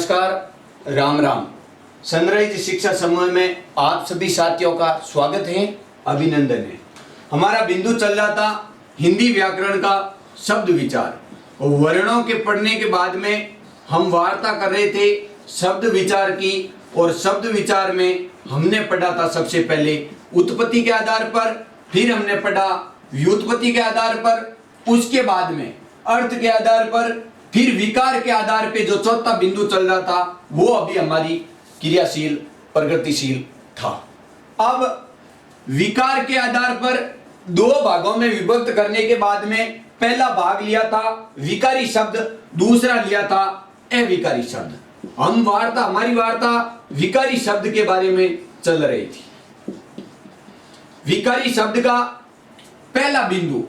नमस्कार, राम राम। सनराइज शिक्षा समूह में आप सभी साथियों का स्वागत है, अभिनंदन है। हमारा बिंदु चल रहा था हिंदी व्याकरण का शब्द विचार और वर्णों के पढ़ने के बाद में हम वार्ता कर रहे थे शब्द विचार की। और शब्द विचार में हमने पढ़ा था सबसे पहले उत्पत्ति के आधार पर, फिर हमने पढ़ा व्युत्पत्ति के आधार पर, उसके बाद में अर्थ के आधार पर, फिर विकार के आधार पे जो चौथा बिंदु चल रहा था वो अभी हमारी क्रियाशील प्रगतिशील था। अब विकार के आधार पर दो भागों में विभक्त करने के बाद में पहला भाग लिया था विकारी शब्द, दूसरा लिया था अविकारी शब्द। हमारी वार्ता विकारी शब्द के बारे में चल रही थी। विकारी शब्द का पहला बिंदु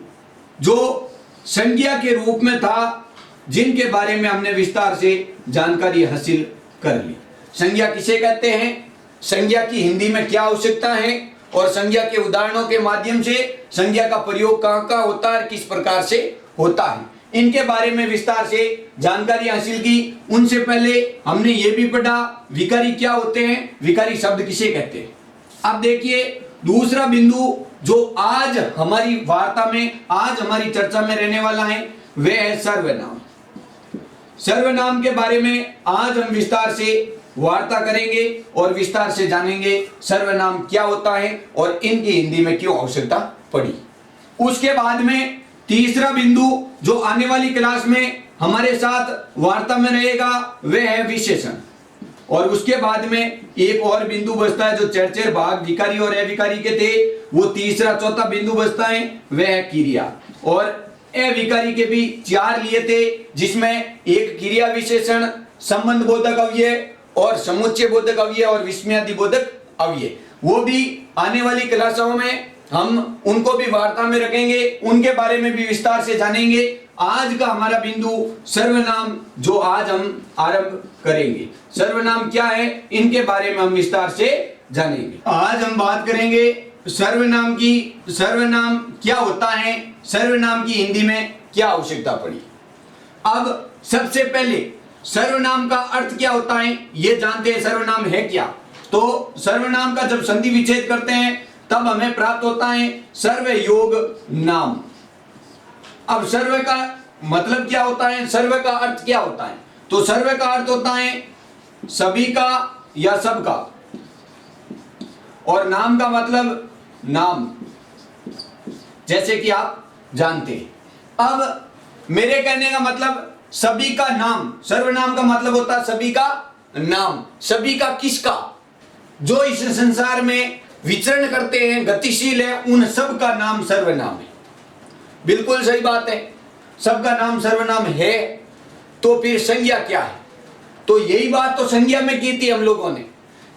जो संज्ञा के रूप में था, जिनके बारे में हमने विस्तार से जानकारी हासिल कर ली। संज्ञा किसे कहते हैं, संज्ञा की हिंदी में क्या आवश्यकता है और संज्ञा के उदाहरणों के माध्यम से संज्ञा का प्रयोग कहाँ कहाँ होता है, किस प्रकार से होता है, इनके बारे में विस्तार से जानकारी हासिल की। उनसे पहले हमने ये भी पढ़ा विकारी क्या होते हैं, विकारी शब्द किसे कहते हैं। अब देखिए दूसरा बिंदु जो आज हमारी वार्ता में, आज हमारी चर्चा में रहने वाला है वह है सर्वनाम। सर्वनाम के बारे में आज हम विस्तार से वार्ता करेंगे और विस्तार से जानेंगे सर्वनाम क्या होता है और इनकी हिंदी में क्यों आवश्यकता पड़ी। उसके बाद में तीसरा बिंदु जो आने वाली क्लास में हमारे साथ वार्ता में रहेगा वह है विशेषण। और उसके बाद में एक और बिंदु बचता है जो चर्चा भाग विकारी और अविकारी के थे, वो तीसरा चौथा बिंदु बचता है वह है क्रिया। और अविकारी के भी चार लिए थे, जिसमें एक क्रिया विशेषण, संबंध बोधक अव्यय और समुच्चय बोधक अव्यय और विस्मयादि बोधक अव्यय। वो भी आने वाली क्लासों में हम उनको भी वार्ता में रखेंगे, उनके बारे में भी विस्तार से जानेंगे। आज का हमारा बिंदु सर्वनाम जो आज हम आरंभ करेंगे। सर्वनाम क्या है, इनके बारे में हम विस्तार से जानेंगे। आज हम बात करेंगे सर्वनाम की। सर्वनाम क्या होता है, सर्वनाम की हिंदी में क्या आवश्यकता पड़ी। अब सबसे पहले सर्वनाम का अर्थ क्या होता है ये जानते हैं। सर्वनाम है क्या, तो सर्वनाम का जब संधि विच्छेद करते हैं तब हमें प्राप्त होता है सर्वयोग नाम। अब सर्व का मतलब क्या होता है, सर्व का अर्थ क्या होता है, तो सर्व का अर्थ होता है सभी का या सबका, और नाम का मतलब नाम, जैसे कि आप जानते हैं। अब मेरे कहने का मतलब सभी का नाम, सर्वनाम का मतलब होता है सभी का नाम। सभी का किसका, जो इस संसार में विचरण करते हैं, गतिशील है, उन सब का नाम सर्वनाम है। बिल्कुल सही बात है, सबका नाम सर्वनाम है। तो फिर संज्ञा क्या है, तो यही बात तो संज्ञा में की थी हम लोगों ने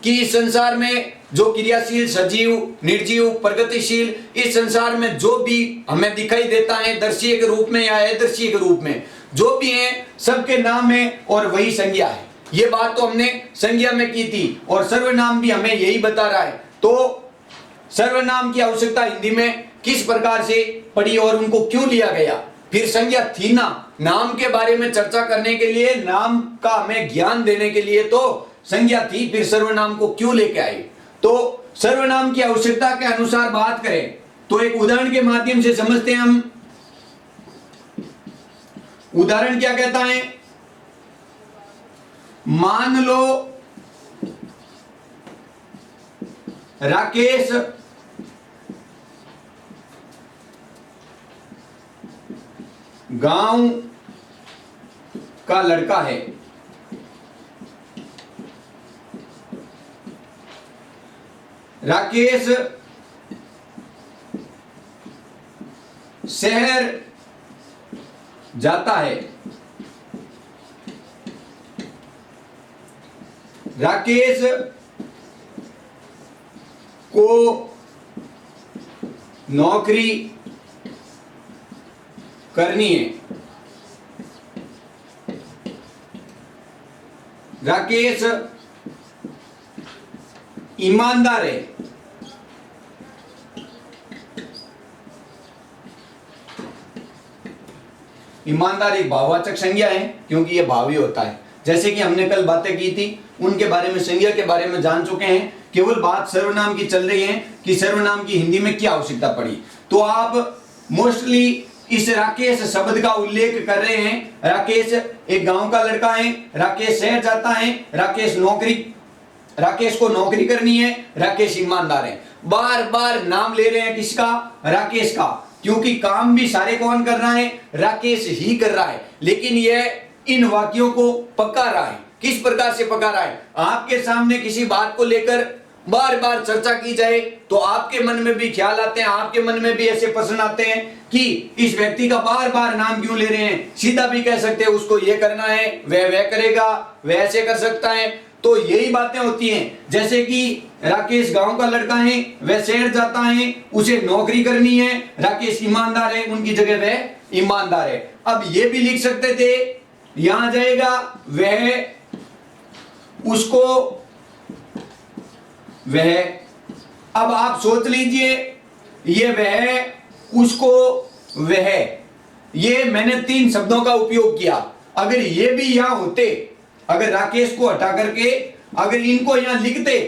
कि इस संसार में जो क्रियाशील, सजीव, निर्जीव, प्रगतिशील, इस संसार में जो भी हमें दिखाई देता है दर्शीय के रूप में या अदर्शीय के रूप में, जो भी है सबके नाम है और वही संज्ञा है। ये बात तो हमने संज्ञा में की थी और सर्वनाम भी हमें यही बता रहा है। तो सर्वनाम की आवश्यकता हिंदी में किस प्रकार से पड़ी और उनको क्यों लिया गया। फिर संज्ञा थी ना, नाम के बारे में चर्चा करने के लिए, नाम का हमें ज्ञान देने के लिए तो संज्ञा थी, फिर सर्वनाम को क्यों लेके आए। तो सर्वनाम की आवश्यकता के अनुसार बात करें तो एक उदाहरण के माध्यम से समझते हैं हम। उदाहरण क्या कहता है, मान लो राकेश गांव का लड़का है। राकेश शहर जाता है। राकेश को नौकरी करनी है। राकेश ईमानदार है। ईमानदार एक भाववाचक संज्ञा है क्योंकि यह भावी होता है। जैसे कि हमने कल बातें की थी, उनके बारे में, संज्ञा के बारे में जान चुके हैं। केवल बात सर्वनाम की चल रही है कि सर्वनाम की हिंदी में क्या आवश्यकता पड़ी। तो आप मोस्टली इस राकेश शब्द का उल्लेख कर रहे हैं। राकेश एक गांव का लड़का है, राकेश शहर जाता है, राकेश को नौकरी करनी है, राकेश ईमानदार है। बार बार नाम ले रहे हैं किसका? राकेश का, क्योंकि काम भी सारे कौन कर रहा है? राकेश ही कर रहा है। लेकिन यह इन वाक्यों को पका रहा है। किस प्रकार से पका रहा है? आपके सामने किसी बात को लेकर बार बार चर्चा की जाए तो आपके मन में भी ख्याल आते हैं, आपके मन में भी ऐसे प्रश्न आते हैं कि इस व्यक्ति का बार बार नाम क्यों ले रहे हैं। सीधा भी कह सकते हैं उसको ये करना है, वह करेगा, वह ऐसे कर सकता है। तो यही बातें होती हैं। जैसे कि राकेश गांव का लड़का है, वह शहर जाता है, उसे नौकरी करनी है, राकेश ईमानदार है, उनकी जगह वह ईमानदार है। अब ये भी लिख सकते थे, यहां जाएगा वह, उसको, वह। अब आप सोच लीजिए, ये वह, उसको, वह, ये मैंने 3 शब्दों का उपयोग किया। अगर ये भी यहां होते, अगर राकेश को हटा करके अगर इनको यहां लिखते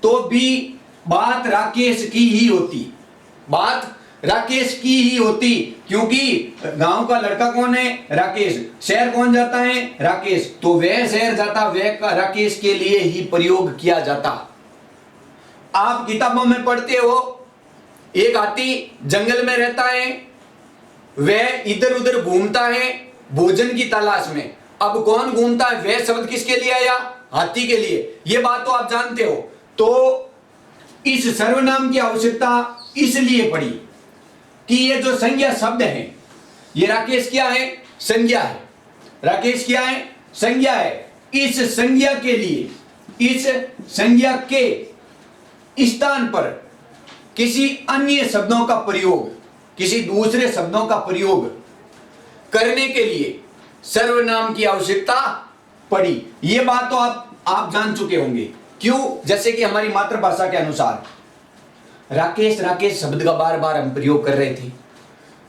तो भी बात राकेश की ही होती, बात राकेश की ही होती। क्योंकि गांव का लड़का कौन है? राकेश। शहर कौन जाता है? राकेश। तो वह शहर जाता, वह राकेश के लिए ही प्रयोग किया जाता। आप किताबों में पढ़ते हो, एक हाथी जंगल में रहता है, वह इधर उधर घूमता है भोजन की तलाश में। अब कौन घूमता है? वह शब्द किसके लिए आया? हाथी के लिए। यह बात तो आप जानते हो। तो इस सर्वनाम की आवश्यकता इसलिए पड़ी कि ये जो संज्ञा शब्द है, ये राकेश क्या है? संज्ञा है। राकेश क्या है? संज्ञा है। इस संज्ञा के लिए, इस संज्ञा के स्थान पर किसी अन्य शब्दों का प्रयोग, किसी दूसरे शब्दों का प्रयोग करने के लिए सर्वनाम की आवश्यकता पड़ी। यह बात तो आप जान चुके होंगे। क्यों? जैसे कि हमारी मातृभाषा के अनुसार राकेश राकेश शब्द का बार बार हम प्रयोग कर रहे थे।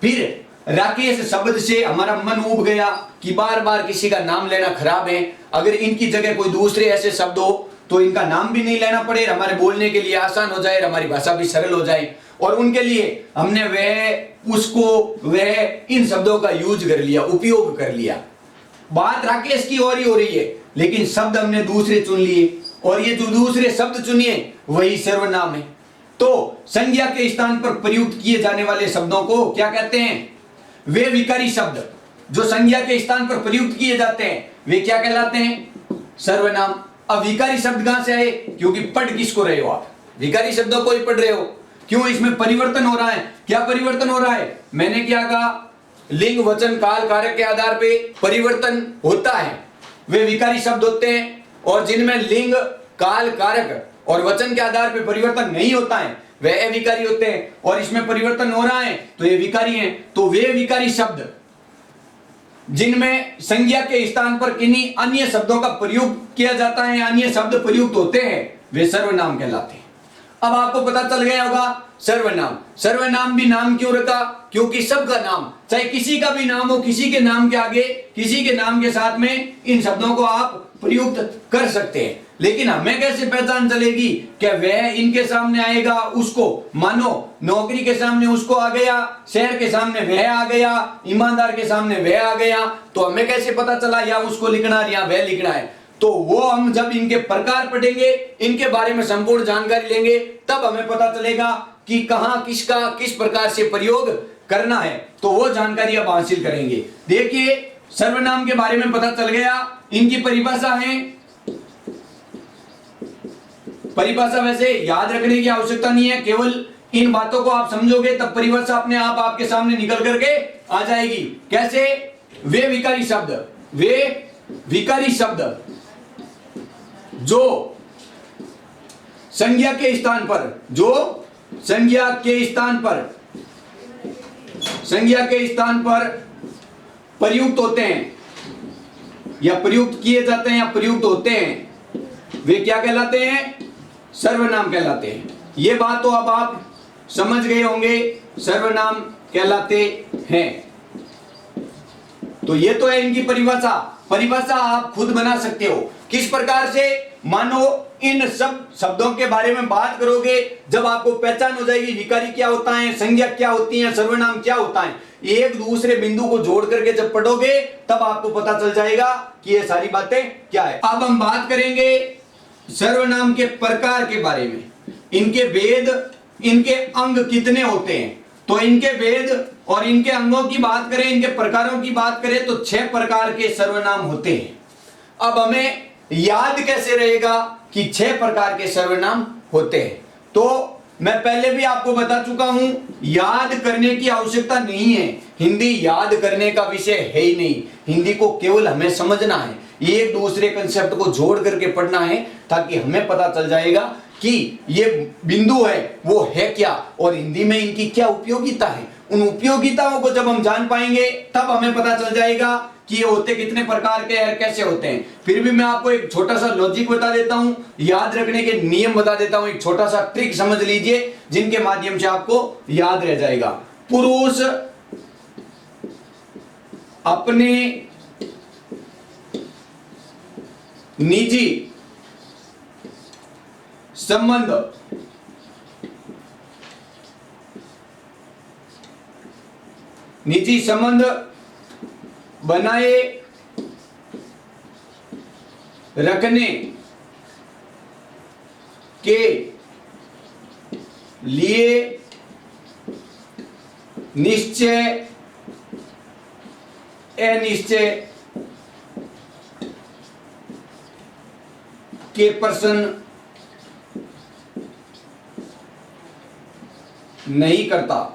फिर राकेश शब्द से हमारा मन उब गया कि बार बार किसी का नाम लेना खराब है। अगर इनकी जगह कोई दूसरे ऐसे शब्द हो तो इनका नाम भी नहीं लेना पड़े, हमारे बोलने के लिए आसान हो जाए, हमारी भाषा भी सरल हो जाए। और उनके लिए हमने वह, उसको, वह, इन शब्दों का यूज कर लिया, उपयोग कर लिया। बात राकेश की और ही हो रही है, लेकिन शब्द हमने दूसरे चुन लिए, और ये जो दूसरे शब्द चुनिए वही सर्वनाम है। तो संज्ञा के स्थान पर प्रयुक्त किए जाने वाले शब्दों को क्या कहते हैं? वे विकारी शब्द जो संज्ञा के स्थान पर प्रयुक्त किए जाते हैं वे क्या कहलाते हैं? सर्वनाम। अब विकारी शब्द कहां से आए? क्योंकि पढ़ किसको रहे हो आप? विकारी शब्दों को ही पढ़ रहे हो। क्यों? इसमें परिवर्तन हो रहा है। क्या परिवर्तन हो रहा है? मैंने क्या कहा? लिंग, वचन, काल, कारक के आधार पे परिवर्तन होता है, वे विकारी शब्द होते हैं। और जिनमें लिंग, काल, कारक और वचन के आधार पे परिवर्तन नहीं होता है वे अविकारी होते हैं। और इसमें परिवर्तन हो रहा है तो ये विकारी हैं। तो वे विकारी शब्द जिनमें संज्ञा के स्थान पर किन्हीं अन्य शब्दों का प्रयोग किया जाता है, अन्य शब्द प्रयुक्त होते हैं, वे सर्वनाम कहलाते हैं। अब आपको पता चल गया होगा सर्वनाम। सर्वनाम भी नाम क्यों रखा? क्योंकि सबका नाम, चाहे किसी का भी नाम हो, किसी के नाम के आगे, किसी के नाम के साथ में इन शब्दों को आप प्रयुक्त कर सकते हैं। लेकिन हमें कैसे पहचान चलेगी क्या वह इनके सामने आएगा? उसको, मानो नौकरी के सामने उसको आ गया, शहर के सामने वह आ गया, ईमानदार के सामने वह आ गया, तो हमें कैसे पता चला या उसको लिखना है या वह लिखना है? तो वो हम जब इनके प्रकार पढ़ेंगे, इनके बारे में संपूर्ण जानकारी लेंगे, तब हमें पता चलेगा कि कहां किसका किस प्रकार से प्रयोग करना है। तो वो जानकारी अब हासिल करेंगे। देखिए, सर्वनाम के बारे में पता चल गया। इनकी परिभाषा है, परिभाषा वैसे याद रखने की आवश्यकता नहीं है, केवल इन बातों को आप समझोगे तब परिभाषा अपने आप आपके सामने निकल करके आ जाएगी। कैसे? वे विकारी शब्द, वे विकारी शब्द जो संज्ञा के स्थान पर, जो संज्ञा के स्थान पर, संज्ञा के स्थान पर प्रयुक्त होते हैं या प्रयुक्त किए जाते हैं या प्रयुक्त होते हैं, वे क्या कहलाते हैं? सर्वनाम कहलाते हैं। ये बात तो अब आप समझ गए होंगे, सर्वनाम कहलाते हैं। तो ये तो है इनकी परिभाषा। परिभाषा आप खुद बना सकते हो। किस प्रकार से? मानो इन सब शब्दों के बारे में बात करोगे, जब आपको पहचान हो जाएगी विकारी क्या होता है, संज्ञा क्या होती है, सर्वनाम क्या होता है, एक दूसरे बिंदु को जोड़ करके जब पढ़ोगे तब आपको पता चल जाएगा कि ये सारी बातें क्या है। अब हम बात करेंगे सर्वनाम के प्रकार के बारे में। इनके भेद, इनके अंग कितने होते हैं? तो इनके भेद और इनके अंगों की बात करें, इनके प्रकारों की बात करें तो 6 प्रकार के सर्वनाम होते हैं। अब हमें याद कैसे रहेगा कि 6 प्रकार के सर्वनाम होते हैं? तो मैं पहले भी आपको बता चुका हूं, याद करने की आवश्यकता नहीं है। हिंदी याद करने का विषय है ही नहीं। हिंदी को केवल हमें समझना है, एक दूसरे कंसेप्ट को जोड़ करके पढ़ना है, ताकि हमें पता चल जाएगा कि ये बिंदु है वो है क्या और हिंदी में इनकी क्या उपयोगिता है। उन उपयोगिताओं को जब हम जान पाएंगे तब हमें पता चल जाएगा कि ये होते कितने प्रकार के हैं, कैसे होते हैं। फिर भी मैं आपको एक छोटा सा लॉजिक बता देता हूं, याद रखने के नियम बता देता हूं, एक छोटा सा ट्रिक समझ लीजिए जिनके माध्यम से आपको याद रह जाएगा। पुरुष अपने निजी संबंध बनाए रखने के लिए निश्चय अनिश्चय के प्रश्न नहीं करता।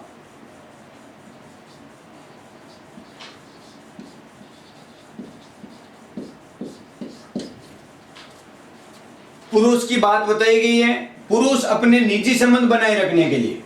पुरुष की बात बताई गई है। पुरुष अपने निजी संबंध बनाए रखने के लिए,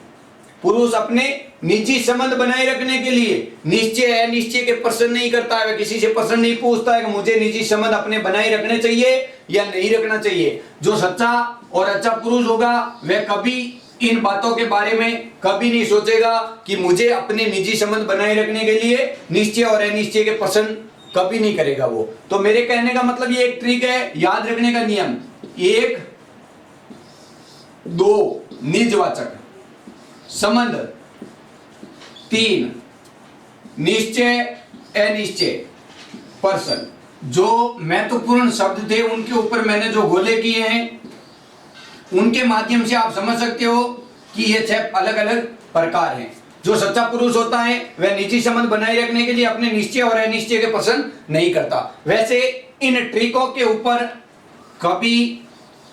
पुरुष अपने निजी संबंध बनाए रखने के लिए निश्चय अनिश्चय के प्रश्न नहीं करता है। वह किसी से प्रश्न नहीं पूछता है कि मुझे निजी संबंध अपने बनाए रखने चाहिए या नहीं रखना चाहिए। जो सच्चा और अच्छा पुरुष होगा वह कभी इन बातों के बारे में कभी नहीं सोचेगा कि मुझे अपने निजी संबंध बनाए रखने के लिए निश्चय और अनिश्चय के प्रश्न कभी नहीं करेगा वो। तो मेरे कहने का मतलब ये एक ट्रिक है याद रखने का नियम। 1 2 निजवाचक संबंध, 3 निश्चय अनिश्चय पर्सन। जो महत्वपूर्ण शब्द थे उनके ऊपर मैंने जो गोले किए हैं उनके माध्यम से आप समझ सकते हो कि ये 6 अलग अलग प्रकार हैं। जो सच्चा पुरुष होता है वह निजी संबंध बनाए रखने के लिए अपने निश्चय और अनिश्चय के प्रश्न नहीं करता। वैसे इन ट्रिकों के ऊपर कभी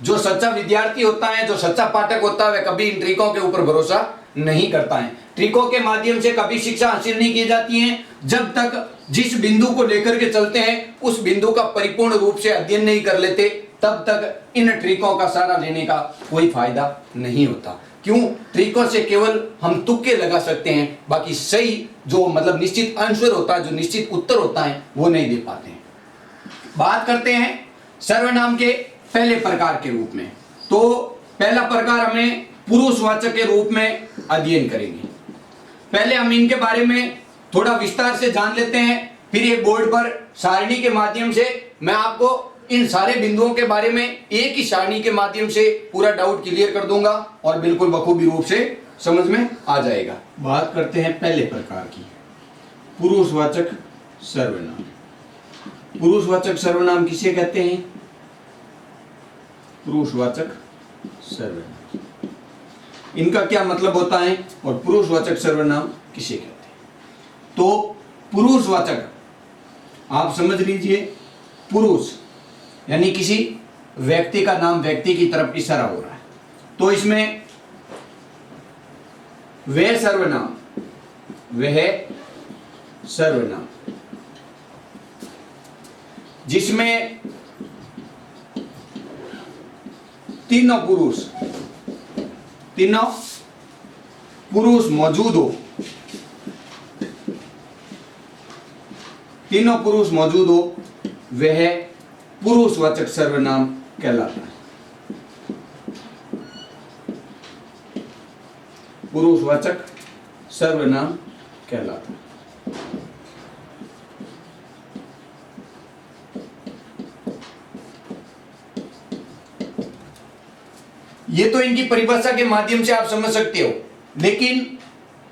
जो सच्चा विद्यार्थी होता है, जो सच्चा पाठक होता है, वह कभी इन ट्रिकों के ऊपर भरोसा नहीं करता है। ट्रिकों के माध्यम से कभी शिक्षा हासिल नहीं की जाती है जब तक जिस बिंदु को लेकर के चलते हैं उस बिंदु का परिपूर्ण रूप से अध्ययन नहीं कर लेते, तब तक इन ट्रिकों का सहारा लेने का कोई फायदा नहीं होता। क्यों? ट्रिकों से केवल हम तुक्के लगा सकते हैं, बाकी सही जो मतलब निश्चित आंसर होता है, जो निश्चित उत्तर होता है, वो नहीं दे पाते हैं। बात करते हैं सर्वनाम के पहले प्रकार के रूप में। तो पहला प्रकार हमें पुरुषवाचक के रूप में अध्ययन करेंगे। पहले हम इनके बारे में थोड़ा विस्तार से जान लेते हैं, फिर एक बोर्ड पर सारणी के माध्यम से मैं आपको इन सारे बिंदुओं के बारे में एक ही सारणी के माध्यम से पूरा डाउट क्लियर कर दूंगा और बिल्कुल बखूबी रूप से समझ में आ जाएगा। बात करते हैं पहले प्रकार की, पुरुषवाचक सर्वनाम। पुरुषवाचक सर्वनाम किसे कहते हैं? पुरुषवाचक सर्वनाम, इनका क्या मतलब होता है और पुरुषवाचक सर्वनाम किसे कहते हैं? तो पुरुषवाचक आप समझ लीजिए, पुरुष यानी किसी व्यक्ति का नाम, व्यक्ति की तरफ इशारा हो रहा है, तो इसमें वह सर्वनाम जिसमें तीनों पुरुष मौजूद हो, तीनों पुरुष मौजूद हो, वह पुरुषवाचक सर्वनाम कहलाता है। पुरुषवाचक सर्वनाम कहलाता है। ये तो इनकी परिभाषा के माध्यम से आप समझ सकते हो, लेकिन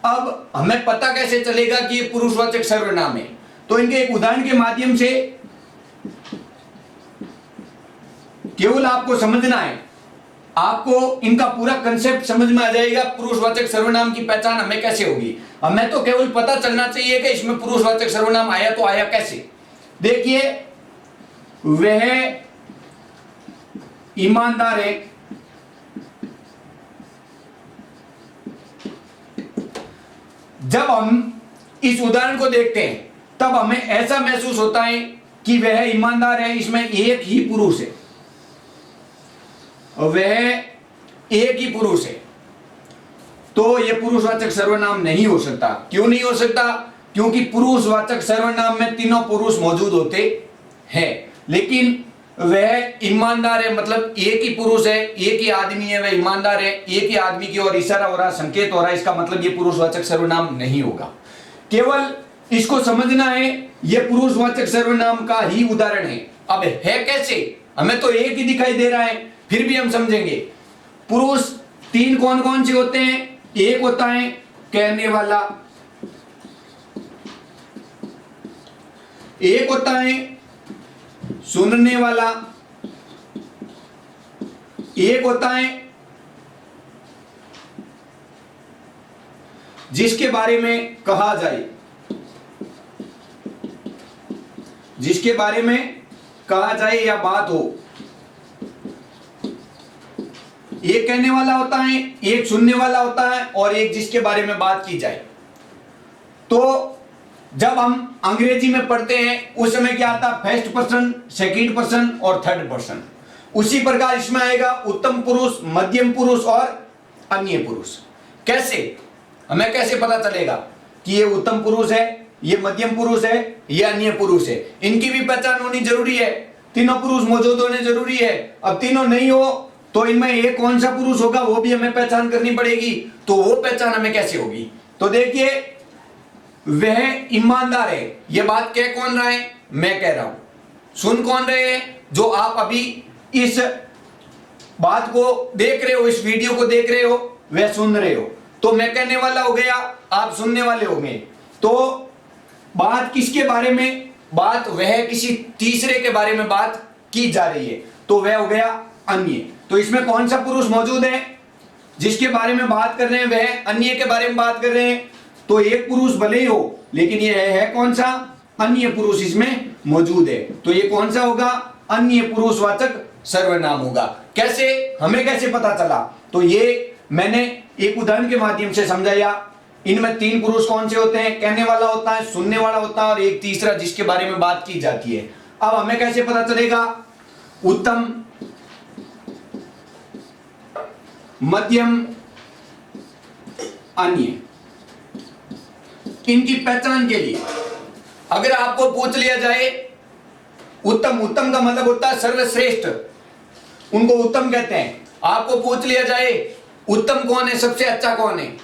अब हमें पता कैसे चलेगा कि ये पुरुषवाचक सर्वनाम है? तो इनके एक उदाहरण के माध्यम से केवल आपको समझना है, आपको इनका पूरा कंसेप्ट समझ में आ जाएगा। पुरुषवाचक सर्वनाम की पहचान हमें कैसे होगी? हमें तो केवल पता चलना चाहिए कि इसमें पुरुषवाचक सर्वनाम आया तो आया कैसे। देखिए, वह ईमानदार है, जब हम इस उदाहरण को देखते हैं तब हमें ऐसा महसूस होता है कि वह ईमानदार है, इसमें एक ही पुरुष है, वह एक ही पुरुष है, तो यह पुरुषवाचक सर्वनाम नहीं हो सकता। क्यों नहीं हो सकता? क्योंकि पुरुषवाचक सर्वनाम में तीनों पुरुष मौजूद होते हैं, लेकिन वह ईमानदार है, मतलब एक ही पुरुष है, एक ही आदमी है, वह ईमानदार है, एक ही आदमी की ओर इशारा हो रहा, संकेत हो रहा है, इसका मतलब यह पुरुषवाचक सर्वनाम नहीं होगा। केवल इसको समझना है, यह पुरुषवाचक सर्वनाम का ही उदाहरण है। अब है कैसे? हमें तो एक ही दिखाई दे रहा है, फिर भी हम समझेंगे। पुरुष तीन कौन कौन से होते हैं? एक होता है कहने वाला, एक होता है सुनने वाला, एक होता है जिसके बारे में कहा जाए, जिसके बारे में कहा जाए या बात हो। एक कहने वाला होता है, एक सुनने वाला होता है, और एक जिसके बारे में बात की जाए। तो जब हम अंग्रेजी में पढ़ते हैं उस समय क्या आता है? फर्स्ट पर्सन, सेकंड पर्सन और थर्ड पर्सन। उसी प्रकार इसमें आएगा उत्तम पुरुष, मध्यम पुरुष और अन्य पुरुष। कैसे? हमें कैसे पता चलेगा कि ये उत्तम पुरुष है, ये मध्यम पुरुष है, ये अन्य पुरुष है? इनकी भी पहचान होनी जरूरी है, तीनों पुरुष मौजूद होने जरूरी है। अब तीनों नहीं हो तो इनमें एक कौन सा पुरुष होगा वो भी हमें पहचान करनी पड़ेगी। तो वो पहचान हमें कैसे होगी? तो देखिए, वह ईमानदार है, यह बात कह कौन रहा है? मैं कह रहा हूं। सुन कौन रहे हैं? जो आप अभी इस बात को देख रहे हो, इस वीडियो को देख रहे हो, वह सुन रहे हो। तो मैं कहने वाला हो गया, आप सुनने वाले हो गए। तो बात किसके बारे में? बात वह किसी तीसरे के बारे में बात की जा रही है, तो वह हो गया अन्य। तो इसमें कौन सा पुरुष मौजूद है? जिसके बारे में बात कर रहे हैं वह अन्य के बारे में बात कर रहे हैं। तो एक पुरुष भले ही हो, लेकिन यह है कौन सा? अन्य पुरुष इसमें मौजूद है। तो ये कौन सा होगा? अन्य पुरुषवाचक सर्वनाम होगा। कैसे? हमें कैसे पता चला? तो ये मैंने एक उदाहरण के माध्यम से समझाया। इनमें तीन पुरुष कौन से होते हैं? कहने वाला होता है, सुनने वाला होता है, और एक तीसरा जिसके बारे में बात की जाती है। अब हमें कैसे पता चलेगा? उत्तम, मध्यम, अन्य, इनकी पहचान के लिए अगर आपको पूछ लिया जाए उत्तम, उत्तम का मतलब होता है सर्वश्रेष्ठ, उनको उत्तम कहते हैं। आपको पूछ लिया जाए उत्तम कौन है, सबसे अच्छा कौन है,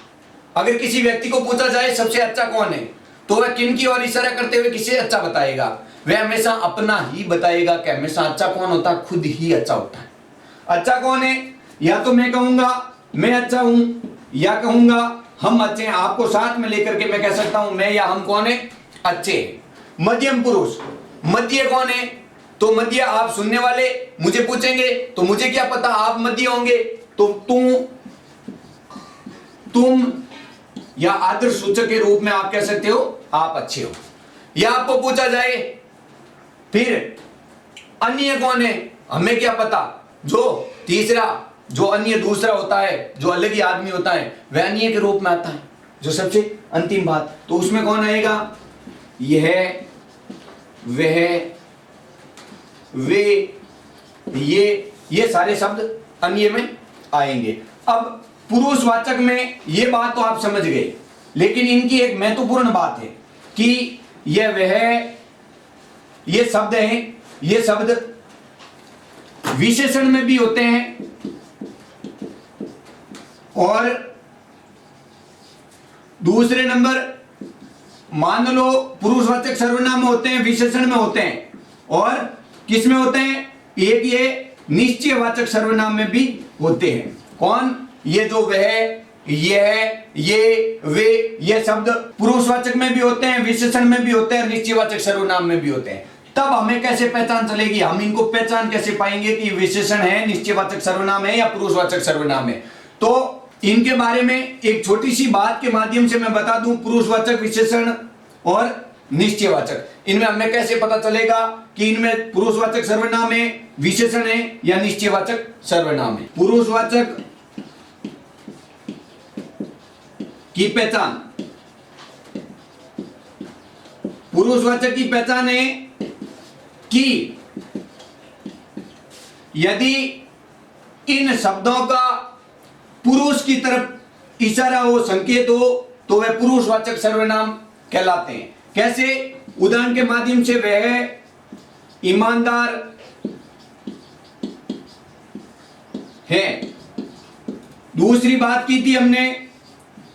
अगर किसी व्यक्ति को पूछा जाए सबसे अच्छा कौन है, तो वह किन की ओर इशारा करते हुए किसे अच्छा बताएगा? वह हमेशा अपना ही बताएगा कि हमेशा अच्छा कौन होता है? खुद ही अच्छा होता है। अच्छा कौन है? या तो मैं कहूंगा मैं अच्छा हूं, या कहूंगा हम अच्छे हैं। आपको साथ में लेकर के मैं कह सकता हूं मैं या हम कौन है? अच्छे हैं। मध्यम पुरुष, मध्य कौन है? तो मध्य आप सुनने वाले मुझे पूछेंगे तो मुझे क्या पता आप मध्य होंगे, तो तुम या आदर सूचक के रूप में आप कह सकते हो आप अच्छे हो। या आपको पूछा जाए फिर अन्य कौन है, हमें क्या पता? जो तीसरा, जो अन्य दूसरा होता है, जो अलग ही आदमी होता है, वह अन्य के रूप में आता है, जो सबसे अंतिम बात। तो उसमें कौन आएगा? यह, वह, वे, ये सारे शब्द अन्य में आएंगे। अब पुरुषवाचक में ये बात तो आप समझ गए, लेकिन इनकी एक महत्वपूर्ण बात है कि यह, वह, ये शब्द हैं, ये शब्द विशेषण में भी होते हैं और दूसरे नंबर मान लो पुरुषवाचक सर्वनाम में होते हैं, विशेषण में होते हैं, और किस में होते हैं? एक ये निश्चयवाचक सर्वनाम में भी होते हैं। कौन? ये जो वह, यह, ये, वे, ये शब्द पुरुषवाचक में भी होते हैं, विशेषण में भी होते हैं, निश्चयवाचक सर्वनाम में भी होते हैं। तब हमें कैसे पहचान चलेगी, हम इनको पहचान कैसे पाएंगे कि विशेषण है, निश्चयवाचक सर्वनाम है या पुरुषवाचक सर्वनाम है? तो इनके बारे में एक छोटी सी बात के माध्यम से मैं बता दूं, पुरुषवाचक, विशेषण और निश्चयवाचक, इनमें हमें कैसे पता चलेगा कि इनमें पुरुषवाचक सर्वनाम है, विशेषण है या निश्चयवाचक सर्वनाम है? पुरुषवाचक की पहचान, पुरुषवाचक की पहचान है कि यदि इन शब्दों का पुरुष की तरफ इशारा हो, संकेत हो, तो वह पुरुषवाचक सर्वनाम कहलाते हैं। कैसे? उदाहरण के माध्यम से, वह ईमानदार है। दूसरी बात की थी हमने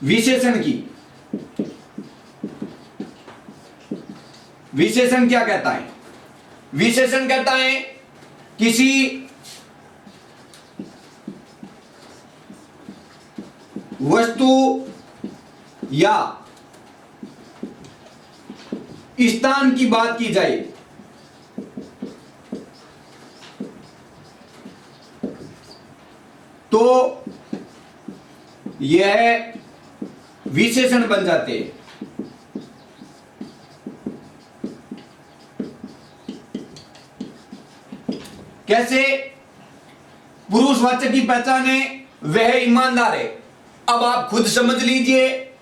विशेषण की। विशेषण क्या कहता है? विशेषण कहता है किसी वस्तु या स्थान की बात की जाए तो यह विशेषण बन जाते हैं। कैसे? पुरुषवाचक की पहचान है वह ईमानदार है। अब आप खुद समझ लीजिए,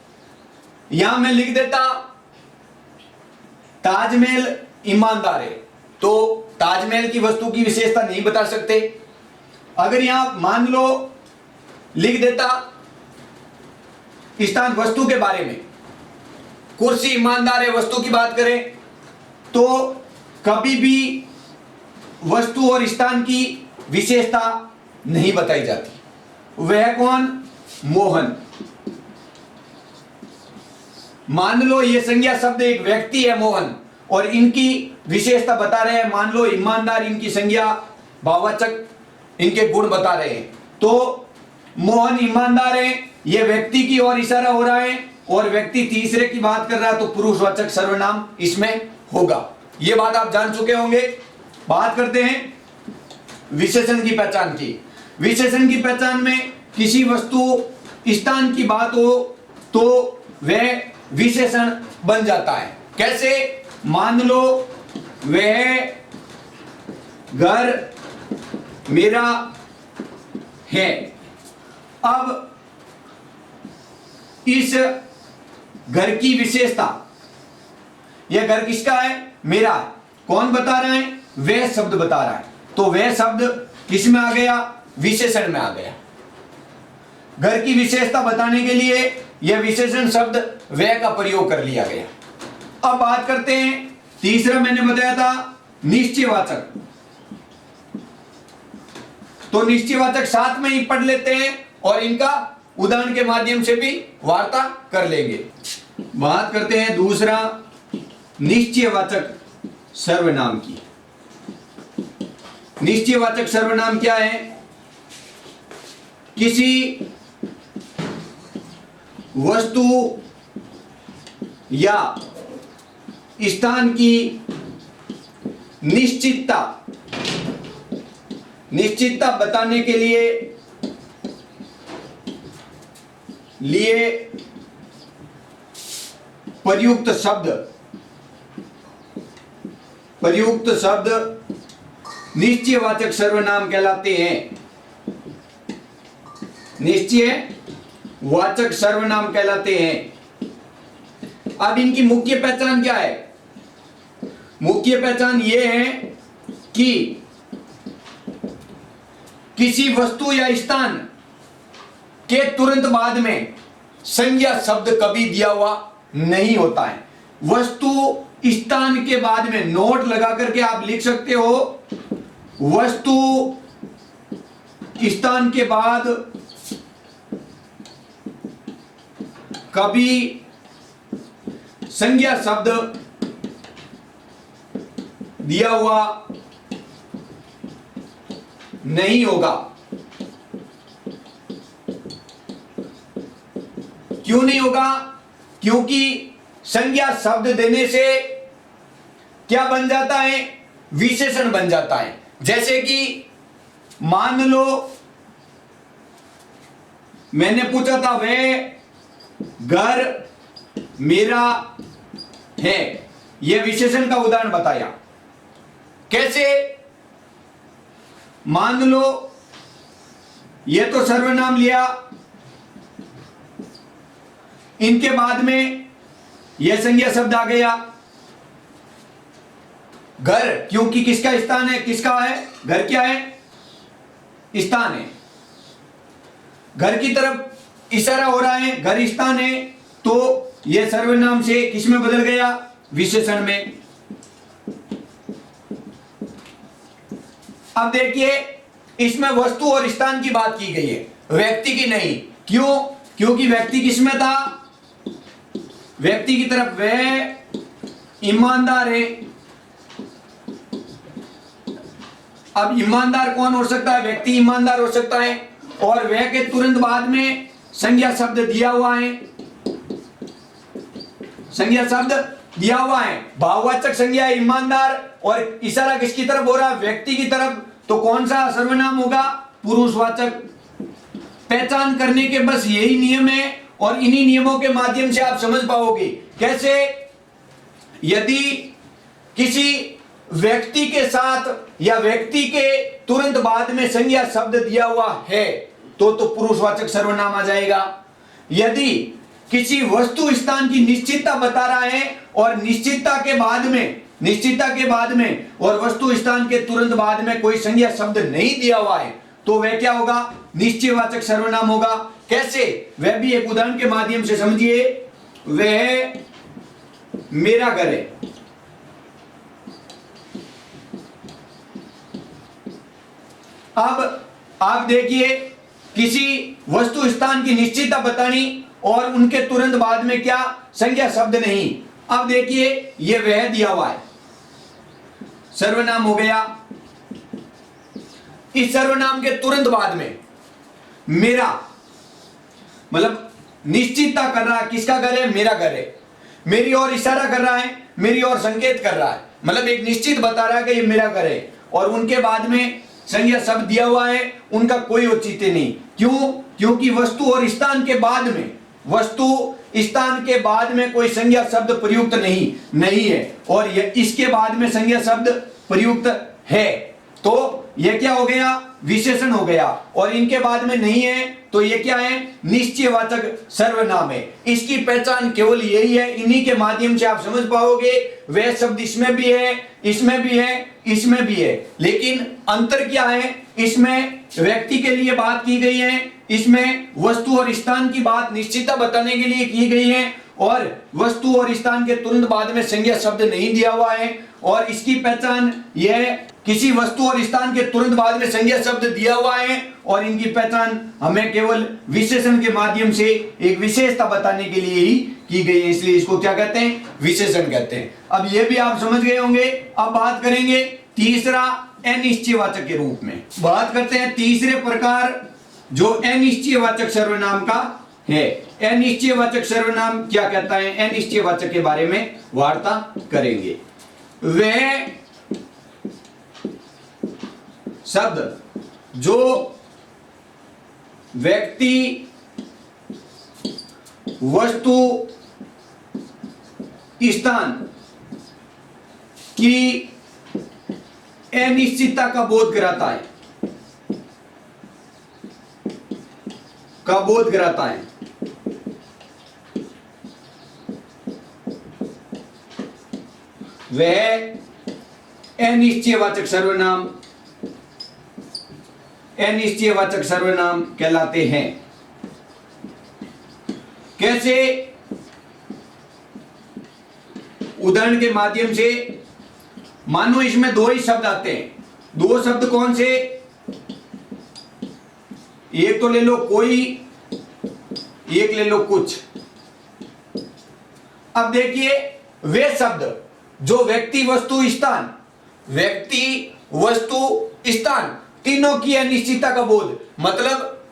यहां मैं लिख देता ताजमहल ईमानदार है, तो ताजमहल की वस्तु की विशेषता नहीं बता सकते। अगर यहां मान लो लिख देता स्थान वस्तु के बारे में, कुर्सी ईमानदार है, वस्तु की बात करें तो कभी भी वस्तु और स्थान की विशेषता नहीं बताई जाती। वह कौन? मोहन। मान लो ये संज्ञा शब्द एक व्यक्ति है मोहन, और इनकी विशेषता बता रहे हैं, मान लो ईमानदार, इनकी संज्ञा भाववाचक इनके गुण बता रहे हैं। तो मोहन ईमानदार है, ये व्यक्ति की ओर इशारा हो रहा है, और व्यक्ति तीसरे की बात कर रहा है, तो पुरुषवाचक सर्वनाम इसमें होगा। ये बात आप जान चुके होंगे। बात करते हैं विशेषण की पहचान की। विशेषण की पहचान में किसी वस्तु, स्थान की बात हो तो वह विशेषण बन जाता है। कैसे? मान लो वह घर मेरा है। अब इस घर की विशेषता, यह घर किसका है? मेरा। कौन बता रहा है? वह शब्द बता रहा है। तो वह शब्द किस में आ गया? विशेषण में आ गया। घर की विशेषता बताने के लिए यह विशेषण शब्द वह का प्रयोग कर लिया गया। अब बात करते हैं, तीसरा मैंने बताया था निश्चयवाचक। तो निश्चयवाचक साथ में ही पढ़ लेते हैं और इनका उदाहरण के माध्यम से भी वार्ता कर लेंगे। बात करते हैं दूसरा निश्चयवाचक सर्वनाम की। निश्चयवाचक सर्वनाम क्या है? किसी वस्तु या स्थान की निश्चितता बताने के लिए प्रयुक्त शब्द निश्चयवाचक सर्वनाम कहलाते हैं। निश्चयवाचक सर्वनाम कहलाते हैं। अब इनकी मुख्य पहचान क्या है? मुख्य पहचान यह है कि किसी वस्तु या स्थान के तुरंत बाद में संज्ञा शब्द कभी दिया हुआ नहीं होता है। वस्तु स्थान के बाद में नोट लगा करके आप लिख सकते हो, वस्तु स्थान के बाद कभी संज्ञा शब्द दिया हुआ नहीं होगा। क्यों नहीं होगा? क्योंकि संज्ञा शब्द देने से क्या बन जाता है? विशेषण बन जाता है। जैसे कि मान लो मैंने पूछा था वह घर मेरा है, यह विशेषण का उदाहरण बताया। कैसे? मान लो यह तो सर्वनाम लिया, इनके बाद में यह संज्ञा शब्द आ गया घर, क्योंकि किसका स्थान है? किसका है? घर क्या है? स्थान है। घर की तरफ इशारा हो रहा है, घर स्थान है, तो यह सर्वनाम से किस में बदल गया? विशेषण में। अब देखिए, इसमें वस्तु और स्थान की बात की गई है, व्यक्ति की नहीं। क्यों? क्योंकि व्यक्ति किसमें था? व्यक्ति की तरफ वह ईमानदार है। अब ईमानदार कौन हो सकता है? व्यक्ति ईमानदार हो सकता है, और वह के तुरंत बाद में संज्ञा शब्द दिया हुआ है। संज्ञा शब्द दिया हुआ है, भाववाचक संज्ञा है ईमानदार, और इशारा किसकी तरफ हो रहा है? व्यक्ति की तरफ। तो कौन सा सर्वनाम होगा? पुरुषवाचक। पहचान करने के बस यही नियम है, और इन्हीं नियमों के माध्यम से आप समझ पाओगे। कैसे? यदि किसी व्यक्ति के साथ या व्यक्ति के तुरंत बाद में संज्ञा शब्द दिया हुआ है तो पुरुषवाचक सर्वनाम आ जाएगा। यदि किसी वस्तु स्थान की निश्चितता बता रहा है और निश्चितता के बाद में और वस्तु स्थान के तुरंत बाद में कोई संज्ञा शब्द नहीं दिया हुआ है तो वह क्या होगा? निश्चयवाचक सर्वनाम होगा। कैसे? वह भी एक उदाहरण के माध्यम से समझिए। वह मेरा घर है। अब आप देखिए, किसी वस्तु स्थान की निश्चितता बतानी और उनके तुरंत बाद में क्या? संज्ञा शब्द नहीं। अब देखिए, यह वह दिया हुआ है, सर्वनाम हो गया। इस सर्वनाम के तुरंत बाद में मेरा, मतलब निश्चितता कर रहा है किसका घर है? मेरा घर है। मेरी ओर इशारा कर रहा है, मेरी ओर संकेत कर रहा है, मतलब एक निश्चित बता रहा है कि ये मेरा घर है, और उनके बाद में संज्ञा शब्द दिया हुआ है, उनका कोई औचित्य नहीं। क्यों? क्योंकि वस्तु और स्थान के बाद में कोई संज्ञा शब्द प्रयुक्त नहीं है, और इसके बाद में संज्ञा शब्द प्रयुक्त है, तो यह क्या हो गया? विशेषण हो गया। और इनके बाद में नहीं है तो यह क्या है? निश्चयवाचक सर्वनाम है। इसकी पहचान केवल यही है, इन्हीं के माध्यम से आप समझ पाओगे। वह शब्द इसमें भी है, इसमें भी है, इसमें भी है, लेकिन अंतर क्या है? इसमें व्यक्ति के लिए बात की गई है, इसमें वस्तु और स्थान की बात निश्चितता बताने के लिए की गई है, और वस्तु और स्थान के तुरंत बाद में संज्ञा शब्द नहीं दिया हुआ है। और इसकी पहचान यह, किसी वस्तु और स्थान के तुरंत बाद में संज्ञा शब्द दिया हुआ है, और इनकी पहचान हमें केवल विशेषण के माध्यम से एक विशेषता बताने के लिए ही की गई है, इसलिए इसको क्या कहते हैं? विशेषण कहते हैं। अब यह भी आप समझ गए होंगे। अब बात करेंगे तीसरा, अनिश्चयवाचक के रूप में बात करते हैं। तीसरे प्रकार जो अनिश्चयवाचक सर्वनाम का है, अनिश्चयवाचक सर्वनाम क्या कहता है? अनिश्चयवाचक के बारे में वार्ता करेंगे। वह शब्द जो व्यक्ति, वस्तु, स्थान की अनिश्चितता का बोध कराता है, वह अनिश्चयवाचक सर्वनाम कहलाते हैं। कैसे? उदाहरण के माध्यम से, मानो इसमें दो ही शब्द आते हैं। दो शब्द कौन से? एक तो ले लो कोई, एक ले लो कुछ। अब देखिए, वे शब्द जो व्यक्ति, वस्तु, स्थान तीनों की अनिश्चितता का बोध, मतलब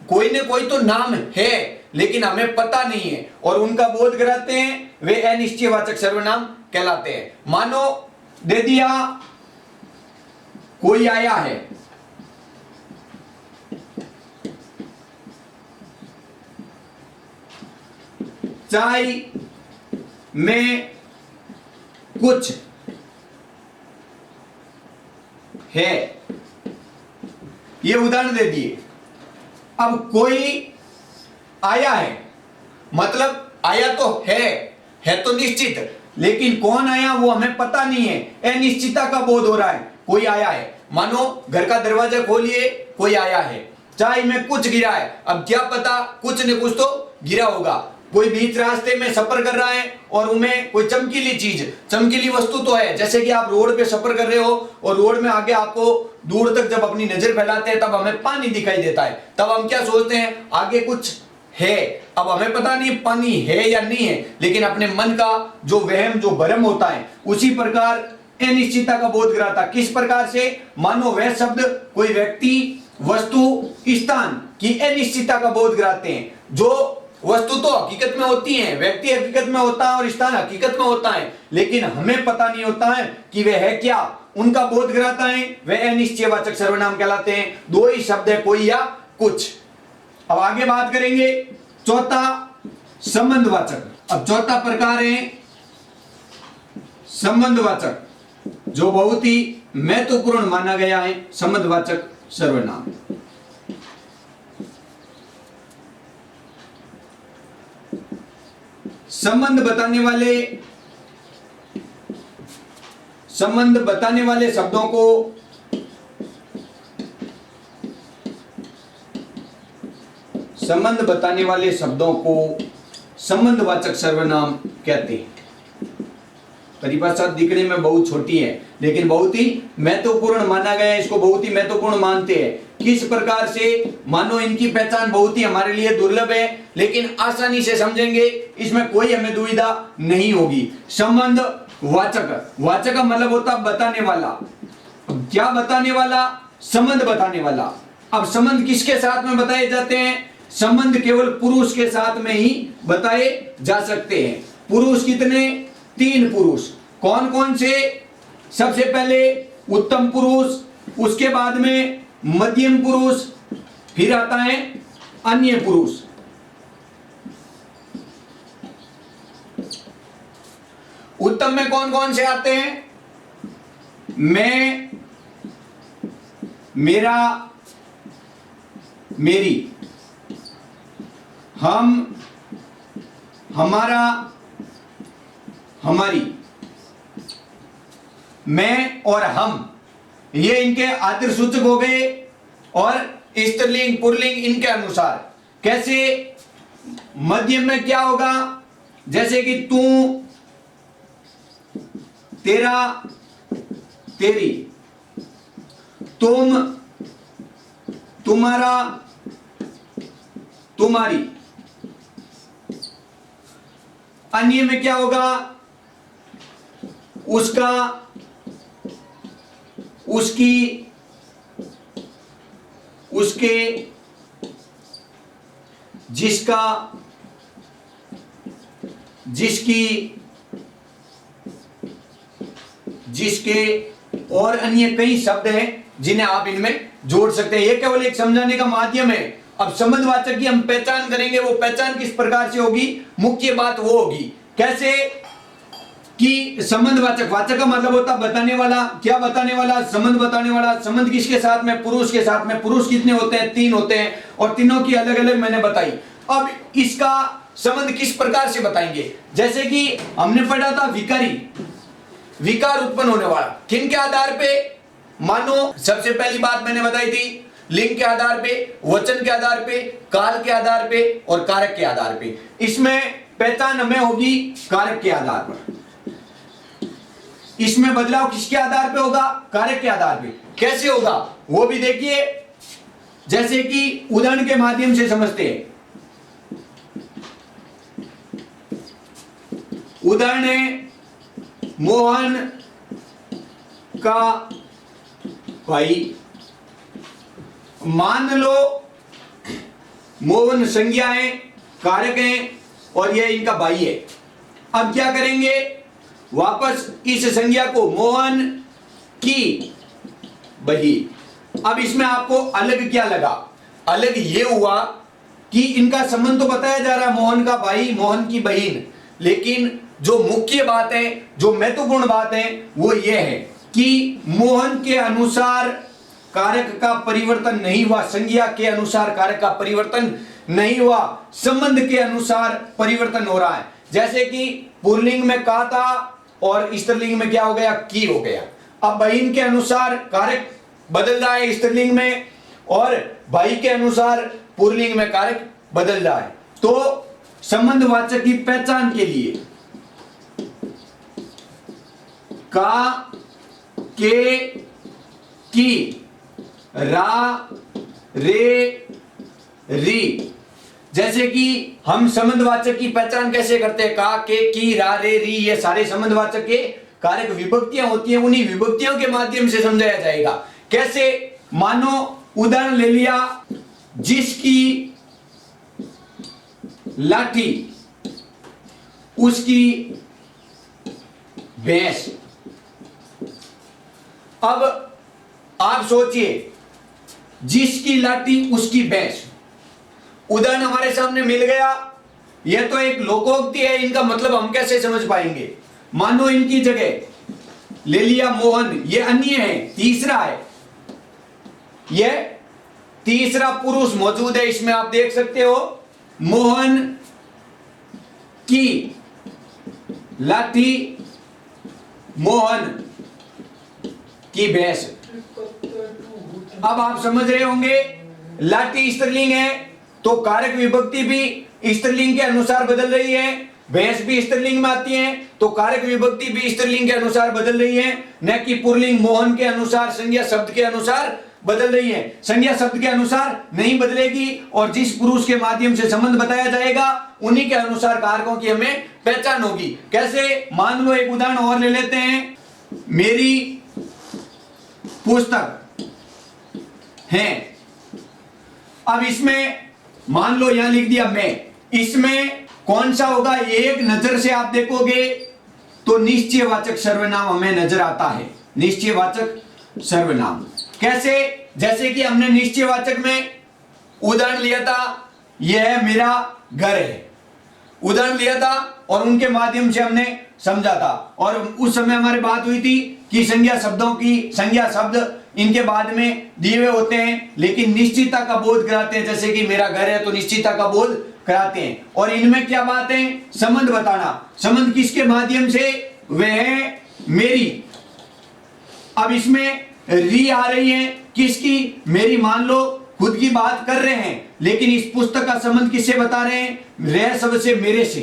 कोई न कोई तो नाम है, लेकिन हमें पता नहीं है और उनका बोध कराते हैं, वे अनिश्चयवाचक सर्वनाम कहलाते हैं। मानो दे दिया कोई आया है, चाय में कुछ है, ये उदाहरण दे दिए। अब कोई आया है मतलब आया तो है तो निश्चित, लेकिन कौन आया वो हमें पता नहीं है, अनिश्चितता का बोध हो रहा है। कोई आया है, मानो घर का दरवाजा खोलिए, कोई आया है, चाय में कुछ गिरा है, अब क्या पता कुछ न कुछ तो गिरा होगा। कोई बीच रास्ते में सफर कर रहा है और उनमें कोई चमकीली वस्तु तो है, जैसे कि आप रोड पे सफर कर रहे हो और रोड में आगे आपको दूर तक जब अपनी नजर फैलाते हैं तब हमें पानी दिखाई देता है, तब हम क्या सोचते हैं आगे कुछ है। अब हमें पता नहीं पानी है या नहीं है, लेकिन अपने मन का जो वहम जो भ्रम होता है, उसी प्रकार अनिश्चितता का बोध कराता। किस प्रकार से? मानो वह शब्द कोई व्यक्ति, वस्तु, स्थान की अनिश्चितता का बोध कराते हैं। जो वस्तु तो हकीकत में होती है, व्यक्ति हकीकत में होता है और स्थान हकीकत में होता है, लेकिन हमें पता नहीं होता है कि वह है क्या, उनका बोध कराता है, वह अनिश्चयवाचक सर्वनाम कहलाते हैं। दो ही शब्द है, कोई या कुछ। अब आगे बात करेंगे चौथा, संबंधवाचक। अब चौथा प्रकार है संबंधवाचक, जो बहुत ही महत्वपूर्ण माना गया है, संबंधवाचक सर्वनाम। संबंध बताने वाले शब्दों को संबंधवाचक सर्वनाम कहते हैं। परिभाषा दिखने में बहुत छोटी है, लेकिन बहुत ही महत्वपूर्ण माना गया है, इसको बहुत ही महत्वपूर्ण मानते हैं। किस प्रकार से? मानो इनकी पहचान बहुत ही हमारे लिए दुर्लभ है, लेकिन आसानी से समझेंगे, इसमें कोई हमें दुविधा नहीं होगी। संबंध वाचक का मतलब होता बताने वाला। क्या बताने वाला? संबंध बताने वाला। अब संबंध किसके साथ में बताए जाते हैं? संबंध केवल पुरुष के साथ में ही बताए जा सकते हैं। पुरुष कितने? 3 पुरुष। कौन कौन से? सबसे पहले उत्तम पुरुष, उसके बाद में मध्यम पुरुष, फिर आता है अन्य पुरुष। उत्तम में कौन कौन से आते हैं? मैं, मेरा, मेरी, हम, हमारा, हमारी, मैं और हम, ये इनके आदर सूचक हो गए। और स्त्रीलिंग पुल्लिंग इनके अनुसार। कैसे? मध्यम में क्या होगा? जैसे कि तू, तेरा, तेरी, तुम, तुम्हारा, तुम्हारी। अन्य में क्या होगा? उसका, उसकी, उसके, जिसका, जिसकी, जिसके और अन्य कई शब्द हैं जिन्हें आप इनमें जोड़ सकते हैं। यह केवल एक समझाने का माध्यम है। अब संबंधवाचक की हम पहचान करेंगे, वो पहचान किस प्रकार से होगी? मुख्य बात वो होगी कैसे कि संबंधवाचक, वाचक का मतलब होता बताने वाला। क्या बताने वाला? संबंध बताने वाला। संबंध किसके साथ में? पुरुष के साथ में। पुरुष कितने होते हैं? 3 होते हैं और तीनों की अलग अलग मैंने बताई। अब इसका संबंध किस प्रकार से बताएंगे? जैसे कि हमने पढ़ा था विकारी, विकार उत्पन्न होने वाला। किन के आधार पे? मानो सबसे पहली बात मैंने बताई थी, लिंग के आधार पे, वचन के आधार पे, काल के आधार पे और कारक के आधार पे। इसमें पहचान हमें होगी कारक के आधार पर। इसमें बदलाव किसके आधार पे होगा? कारक के आधार पे। कैसे होगा वो भी देखिए, जैसे कि उदाहरण के माध्यम से समझते हैं। उदाहरण है मोहन का भाई। मान लो मोहन संज्ञा है, कारक हैं और यह इनका भाई है। अब क्या करेंगे, वापस इस संज्ञा को मोहन की बहिन। अब इसमें आपको अलग क्या लगा, अलग ये हुआ कि इनका संबंध तो बताया जा रहा है, मोहन का भाई मोहन की बहन, लेकिन जो मुख्य बात है, जो महत्वपूर्ण बात है वो ये है कि मोहन के अनुसार कारक का परिवर्तन नहीं हुआ, संज्ञा के अनुसार कारक का परिवर्तन नहीं हुआ, संबंध के अनुसार परिवर्तन हो रहा है। जैसे कि पुल्लिंग में का था और स्त्रीलिंग में क्या हो गया, की हो गया। अब बहन के अनुसार कारक बदल रहा है स्त्रीलिंग में, और भाई के अनुसार पुल्लिंग में कारक बदल रहा है। तो संबंधवाचक की पहचान के लिए का, के, की, रा, रे, री, जैसे कि हम संबंधवाचक की पहचान कैसे करते हैं, का, के, की, रा, रे, री, ये सारे संबंधवाचक के कारक विभक्तियां होती हैं, उन्हीं विभक्तियों के माध्यम से समझाया जाएगा। कैसे, मानो उदाहरण ले लिया, जिसकी लाठी उसकी भैंस। अब आप सोचिए, जिसकी लाठी उसकी भैंस, उदाहरण हमारे सामने मिल गया। यह तो एक लोकोक्ति है, इनका मतलब हम कैसे समझ पाएंगे। मानो इनकी जगह ले लिया मोहन, यह अन्य है, तीसरा है, यह तीसरा पुरुष मौजूद है, इसमें आप देख सकते हो, मोहन की लाठी मोहन की भैंस। अब आप समझ रहे होंगे, लाठी स्त्रीलिंग है तो कारक विभक्ति भी स्त्रीलिंग के अनुसार बदल रही है, भैंस भी स्त्रीलिंग में आती है तो कारक विभक्ति भी स्त्रीलिंग के अनुसार बदल रही है, न कि पुल्लिंग मोहन के अनुसार संज्ञा शब्द के अनुसार बदल रही है। संज्ञा शब्द के अनुसार नहीं बदलेगी, और जिस पुरुष के माध्यम से संबंध बताया जाएगा उन्हीं के अनुसार कारकों की हमें पहचान होगी। कैसे, मान लो एक उदाहरण और ले लेते हैं, मेरी पुस्तक है। अब इसमें मान लो यहां लिख दिया मैं, इसमें कौन सा होगा, एक नजर से आप देखोगे तो निश्चयवाचक सर्वनाम हमें नजर आता है, निश्चयवाचक सर्वनाम। कैसे, जैसे कि हमने निश्चयवाचक में उदाहरण लिया था, यह मेरा घर है, उदाहरण लिया था और उनके माध्यम से हमने समझा था, और उस समय हमारी बात हुई थी कि संज्ञा शब्दों की, संज्ञा शब्द इनके बाद में दिए हुए होते हैं लेकिन निश्चितता का बोध कराते हैं। जैसे कि मेरा घर है तो निश्चितता का बोध कराते हैं, और इनमें क्या बात है, संबंध बताना। संबंध किसके माध्यम से, वह है मेरी। अब इसमें री आ रही है, किसकी, मेरी। मान लो खुद की बात कर रहे हैं, लेकिन इस पुस्तक का संबंध किससे बता रहे हैं, रे शब्द से, मेरे से।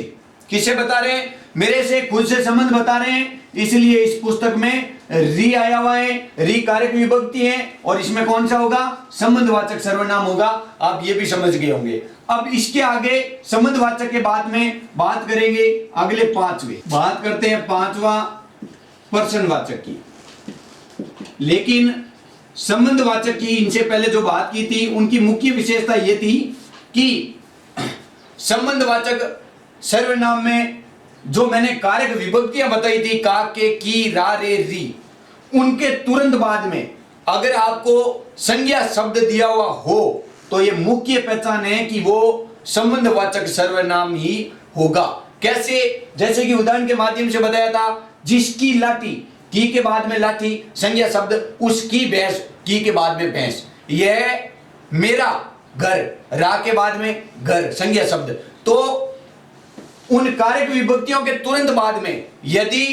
किससे बता रहे हैं, मेरे से, खुद से संबंध बता रहे हैं, इसलिए इस पुस्तक में री आया हुआ है, री कारक विभक्ति है, और इसमें कौन सा होगा, संबंधवाचक सर्वनाम होगा। आप ये भी समझ गए होंगे। अब इसके आगे संबंधवाचक के बाद में बात करेंगे अगले पांचवे, बात करते हैं पांचवा प्रश्नवाचक की। लेकिन संबंधवाचक की इनसे पहले जो बात की थी उनकी मुख्य विशेषता यह थी कि संबंधवाचक सर्वनाम में जो मैंने कारक विभक्तियां बताई थी, का, के, की, रा, रे, री, उनके तुरंत बाद में अगर आपको संज्ञा शब्द दिया हुआ हो तो यह मुख्य पहचान है कि वो संबंधवाचक सर्वनाम ही होगा। कैसे, जैसे कि उदाहरण के माध्यम से बताया था, जिसकी लाठी, की के बाद में लाठी संज्ञा शब्द, उसकी भैंस, की के बाद में भैंस, यह मेरा घर, रा के बाद में घर संज्ञा शब्द। तो उन कारक विभक्तियों के तुरंत बाद में यदि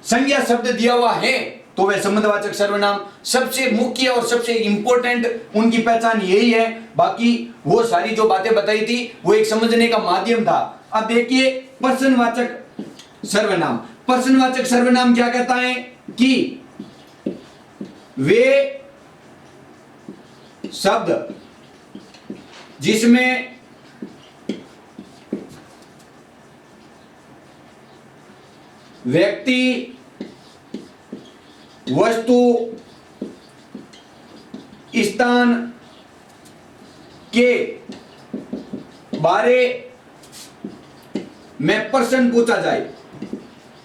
संज्ञा शब्द दिया हुआ है तो वह संबंधवाचक सर्वनाम। सबसे मुख्य और सबसे इंपॉर्टेंट उनकी पहचान यही है। बाकी वो सारी जो बातें बताई थी वो एक समझने का माध्यम था। अब देखिए प्रश्नवाचक सर्वनाम। प्रश्नवाचक सर्वनाम क्या कहता है कि वे शब्द जिसमें व्यक्ति, वस्तु, स्थान के बारे में प्रश्न पूछा जाए,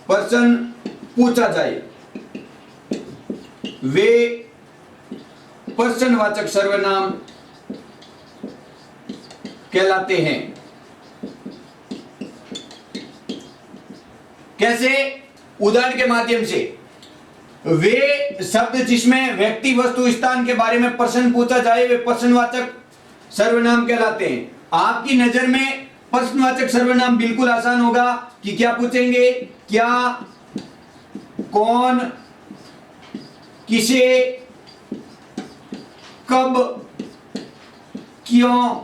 प्रश्न पूछा जाए, वे प्रश्नवाचक सर्वनाम कहलाते हैं। कैसे? उदाहरण के माध्यम से, वे शब्द जिसमें व्यक्ति, वस्तु, स्थान के बारे में प्रश्न पूछा जाए वे प्रश्नवाचक सर्वनाम कहलाते हैं। आपकी नजर में प्रश्नवाचक सर्वनाम बिल्कुल आसान होगा कि क्या पूछेंगे? क्या, कौन, किसे, कब, क्यों,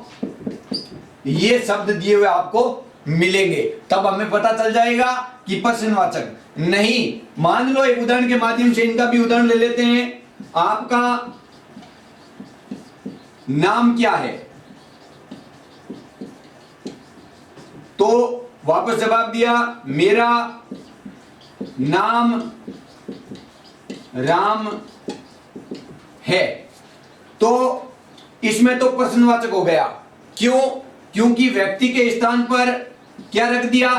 ये शब्द दिए हुए आपको मिलेंगे, तब हमें पता चल जाएगा कि प्रश्नवाचक। नहीं, मान लो एक उदाहरण के माध्यम से इनका भी उदाहरण ले लेते हैं। आपका नाम क्या है? तो वापस जवाब दिया, मेरा नाम राम है। तो इसमें तो प्रश्नवाचक हो गया। क्यों? क्योंकि व्यक्ति के स्थान पर क्या रख दिया?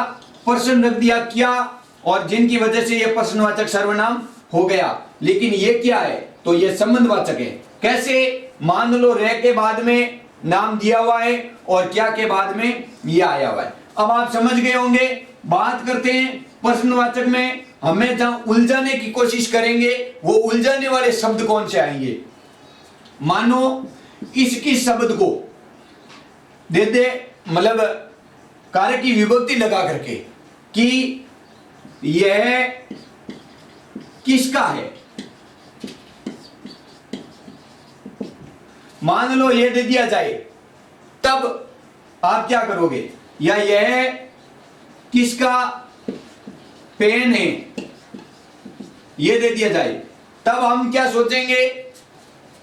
प्रश्न रख दिया, क्या, और जिनकी वजह से यह प्रश्नवाचक सर्वनाम हो गया। लेकिन ये क्या है? तो यह संबंधवाचक है। कैसे? मान लो रे के बाद में नाम दिया हुआ है और क्या के बाद में यह आया हुआ है। अब आप समझ गए होंगे। बात करते हैं प्रश्नवाचक में हमें जहां उलझाने की कोशिश करेंगे वो उलझाने वाले शब्द कौन से आएंगे। मानो इसकी शब्द को दे दे, मतलब कार्य की विभक्ति लगा करके कि यह किसका है। मान लो यह दे दिया जाए, तब आप क्या करोगे? या यह किसका पेन है, यह दे दिया जाए, तब हम क्या सोचेंगे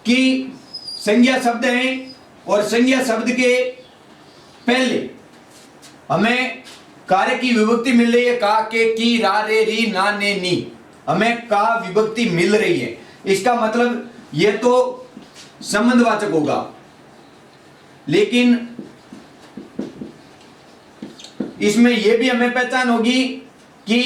कि संज्ञा शब्द है और संज्ञा शब्द के पहले हमें कार्य की विभक्ति मिल रही है। का, के, की, रा, रे, री, ना, ने, नी, हमें का विभक्ति मिल रही है। इसका मतलब यह तो संबंधवाचक होगा। लेकिन इसमें यह भी हमें पहचान होगी कि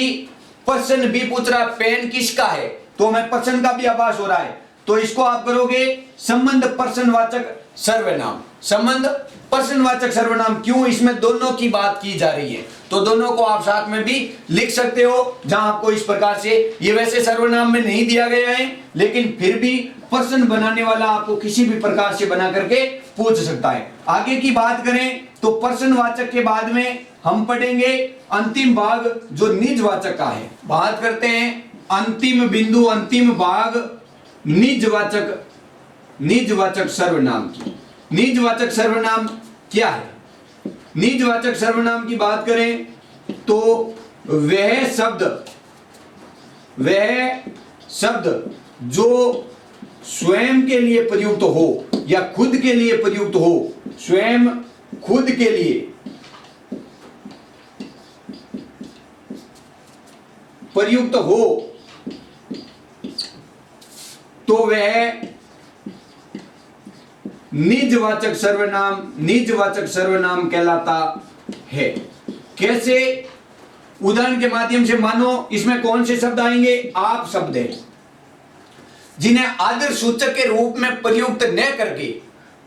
प्रश्न भी पूछ रहा है, पेन किसका है, तो हमें प्रश्न का भी आभास हो रहा है। तो इसको आप करोगे संबंध प्रश्नवाचक सर्वनाम। संबंध प्रश्नवाचक सर्वनाम। क्यों? इसमें दोनों की बात की जा रही है, तो दोनों को आप साथ में भी लिख सकते हो। जहां आपको इस प्रकार से, ये वैसे सर्वनाम में नहीं दिया गया है, लेकिन फिर भी प्रश्न बनाने वाला आपको किसी भी प्रकार से बना करके पूछ सकता है। आगे की बात करें तो प्रश्नवाचक के बाद में हम पढ़ेंगे अंतिम भाग जो निजवाचक का है। बात करते हैं अंतिम बिंदु, अंतिम भाग निजवाचक, निजवाचक सर्वनाम की। निजवाचक सर्वनाम क्या है? निजवाचक सर्वनाम की बात करें तो वह शब्द जो स्वयं के लिए प्रयुक्त हो या खुद के लिए प्रयुक्त हो, स्वयं खुद के लिए प्रयुक्त हो, तो वह निजवाचक सर्वनाम, निजवाचक सर्वनाम कहलाता है। कैसे? उदाहरण के माध्यम से, मानो इसमें कौन से शब्द आएंगे? आप शब्द हैं जिन्हें आदर सूचक के रूप में प्रयुक्त न करके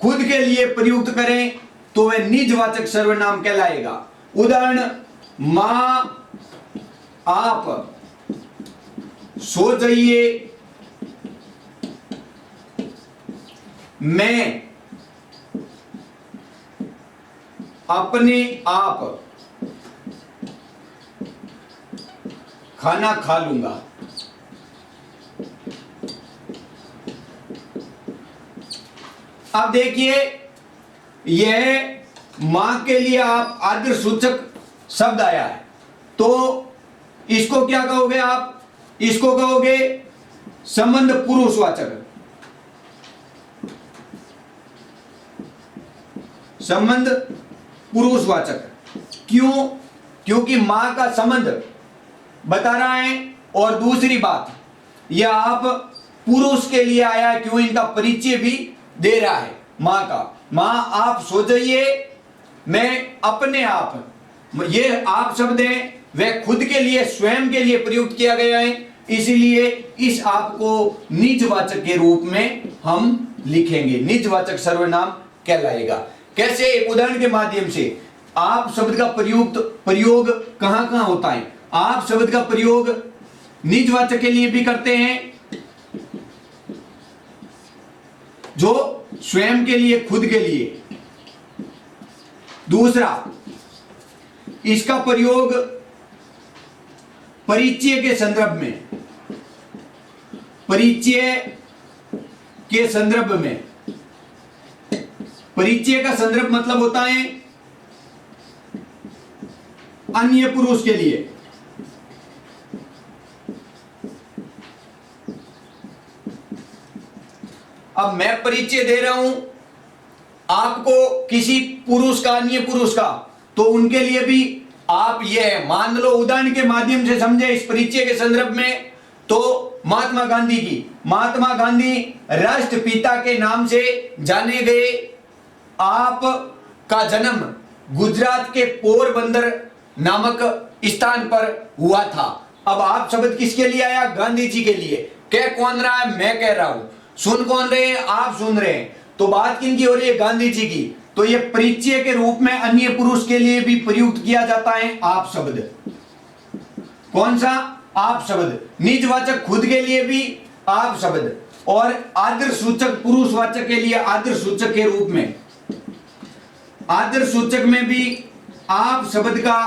खुद के लिए प्रयुक्त करें तो वह निजवाचक सर्वनाम कहलाएगा। उदाहरण, मां आप सो जाइए, मैं अपने आप खाना खा लूंगा। अब देखिए, यह मां के लिए आप आदर सूचक शब्द आया है, तो इसको क्या कहोगे आप? इसको कहोगे संबंध पुरुषवाचक। संबंध पुरुषवाचक। क्यों? क्योंकि मां का संबंध बता रहा है, और दूसरी बात, यह आप पुरुष के लिए आया है। क्यों? इनका परिचय भी दे रहा है मां का। मां आप सो जाइए, मैं अपने आप, ये आप शब्द है वह खुद के लिए, स्वयं के लिए प्रयुक्त किया गया है, इसलिए इस आप को निजवाचक के रूप में हम लिखेंगे, निजवाचक सर्वनाम कहलाएगा। कैसे? एक उदाहरण के माध्यम से। आप शब्द का प्रयोग कहां कहां होता है? आप शब्द का प्रयोग निजवाचक के लिए भी करते हैं, जो स्वयं के लिए, खुद के लिए। दूसरा, इसका प्रयोग परिचय के संदर्भ में, परिचय के संदर्भ में। परिचय का संदर्भ मतलब होता है अन्य पुरुष के लिए। अब मैं परिचय दे रहा हूं आपको किसी पुरुष का, अन्य पुरुष का, तो उनके लिए भी आप यह मान लो, उदाहरण के माध्यम से समझे इस परिचय के संदर्भ में। तो महात्मा गांधी की, महात्मा गांधी राष्ट्रपिता के नाम से जाने गए। आप का जन्म गुजरात के पोरबंदर नामक स्थान पर हुआ था। अब आप शब्द किसके लिए आया? गांधी जी के लिए। कह कौन रहा है? मैं कह रहा हूं। सुन कौन रहे हैं? आप सुन रहे हैं। तो बात किन की हो रही है? गांधी जी की। तो यह परिचय के रूप में अन्य पुरुष के लिए भी प्रयुक्त किया जाता है आप शब्द। कौन सा? आप शब्द। निजवाचक खुद के लिए भी आप शब्द, और आदर सूचक पुरुषवाचक के लिए आदर सूचक के रूप में, आदर सूचक में भी आप शब्द का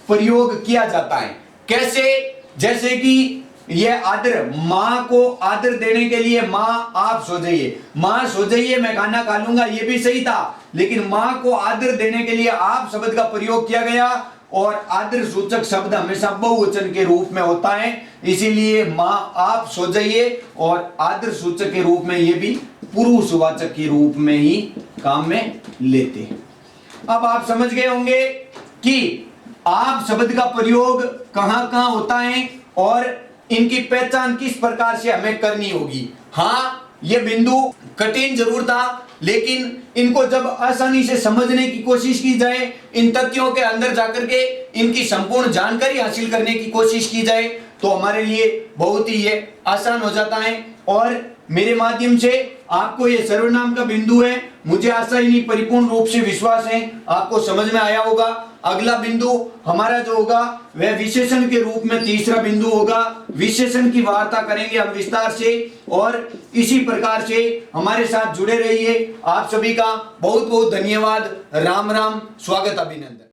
प्रयोग किया जाता है। कैसे? जैसे कि यह आदर, मां को आदर देने के लिए मां आप सो जाइए, मां सो जाइए मैं खाना खा लूंगा, यह भी सही था, लेकिन मां को आदर देने के लिए आप शब्द का प्रयोग किया गया। और आदर सूचक शब्द हमेशा बहुवचन के रूप में होता है, इसीलिए मां आप सो जाइए, और आदर सूचक के रूप में यह भी पुरुषवाचक के रूप में ही काम में लेते हैं। अब आप समझ गए होंगे कि आप शब्द का प्रयोग कहां कहां होता है और इनकी पहचान किस प्रकार से हमें करनी होगी। हाँ, यह बिंदु कठिन जरूर था, लेकिन इनको जब आसानी से समझने की कोशिश की जाए, इन तथ्यों के अंदर जाकर के इनकी संपूर्ण जानकारी हासिल करने की कोशिश की जाए, तो हमारे लिए बहुत ही ये आसान हो जाता है। और मेरे माध्यम से आपको ये सर्वनाम का बिंदु है, मुझे आशा ही नहीं परिपूर्ण रूप से विश्वास है आपको समझ में आया होगा। अगला बिंदु हमारा जो होगा वह विशेषण के रूप में तीसरा बिंदु होगा। विशेषण की वार्ता करेंगे हम विस्तार से, और इसी प्रकार से हमारे साथ जुड़े रहिए। आप सभी का बहुत बहुत धन्यवाद। राम राम, स्वागत, अभिनंदन।